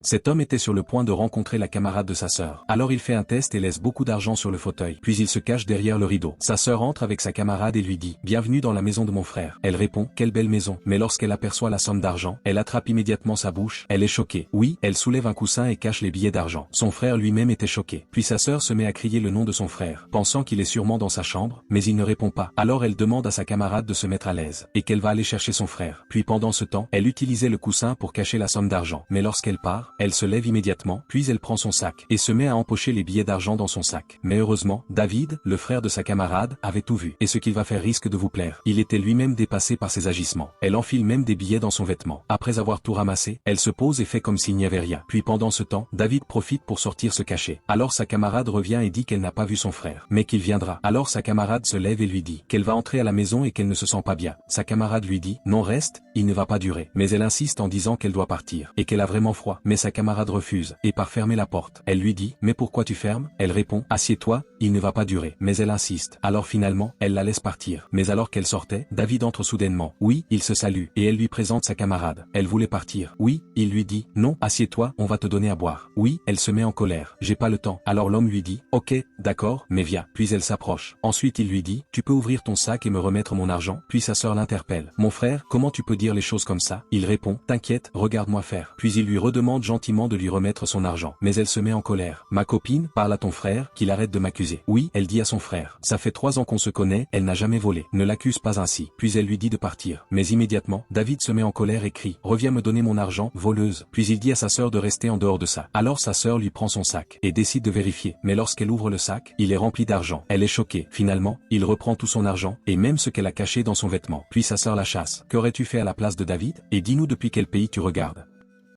Cet homme était sur le point de rencontrer la camarade de sa sœur. Alors il fait un test et laisse beaucoup d'argent sur le fauteuil. Puis il se cache derrière le rideau. Sa sœur entre avec sa camarade et lui dit « Bienvenue dans la maison de mon frère ». Elle répond « Quelle belle maison ». Mais lorsqu'elle aperçoit la somme d'argent, elle attrape immédiatement sa bouche. Elle est choquée. Oui, elle soulève un coussin et cache les billets d'argent. Son frère lui-même était choqué. Puis sa sœur se met à crier le nom de son frère, pensant qu'il est sûrement dans sa chambre, mais il ne répond pas. Alors elle demande à sa camarade de se mettre à l'aise, et qu'elle va aller chercher son frère. Puis pendant ce temps, elle utilisait le coussin pour cacher la somme d'argent. Mais lorsqu'elle part, elle se lève immédiatement, puis elle prend son sac, et se met à empocher les billets d'argent dans son sac. Mais heureusement, David, le frère de sa camarade, avait tout vu. Et ce qu'il va faire risque de vous plaire. Il était lui-même dépassé par ses agissements. Elle enfile même des billets dans son vêtement. Après avoir tout ramassé, elle se pose et fait comme s'il n'y avait rien. Puis pendant ce temps, David profite pour sortir se cacher. Alors sa camarade revient et dit qu'elle n'a pas vu son frère, mais qu'il viendra. Alors sa camarade se lève et lui dit qu'elle va entrer à la maison et qu'elle ne se sent pas bien. Sa camarade lui dit « Non, reste, il ne va pas durer ». Mais elle insiste en disant qu'elle doit partir, et qu'elle a vraiment froid. Mais sa camarade refuse, et part fermer la porte. Elle lui dit « Mais pourquoi tu fermes ?» Elle répond « Assieds-toi, il ne va pas durer ». Mais elle insiste. Alors finalement, elle la laisse partir. Mais alors qu'elle sortait, David entre soudainement. Oui, il se salue, et elle lui présente sa camarade. Elle voulait partir. Oui, il lui dit « Non, assieds-toi, on va te donner à boire ». Oui, elle se met en colère. « J'ai pas le temps ». Alors l'homme lui dit « Ok, d'accord, mais viens ». Puis elle s'approche. Ensuite il lui dit « Tu peux ouvrir ton sac et me remettre mon argent ?» Puis sa sœur l'interpelle. « Mon frère, comment tu peux dire les choses comme ça ?» Il répond « T'inquiète, regarde-moi faire ». Puis il lui redemande gentiment de lui remettre son argent. Mais elle se met en colère. « Ma copine, parle à ton frère, qu'il arrête de m'accuser. » Oui, elle dit à son frère. « Ça fait 3 ans qu'on se connaît, elle n'a jamais volé. Ne l'accuse pas ainsi. » Puis elle lui dit de partir. Mais immédiatement, David se met en colère et crie « Reviens me donner mon argent, voleuse !» Puis il dit à sa sœur de rester en dehors de ça. Alors sa sœur lui prend son sac et décide de vérifier. Mais lorsqu'elle ouvre le sac, il est rempli d'argent. Elle est choquée. Finalement, il reprend tout son argent, et même ce qu'elle a caché dans son vêtement. Puis sa sœur la chasse. « Qu'aurais-tu fait à la place de David? Et dis-nous depuis quel pays tu regardes ?»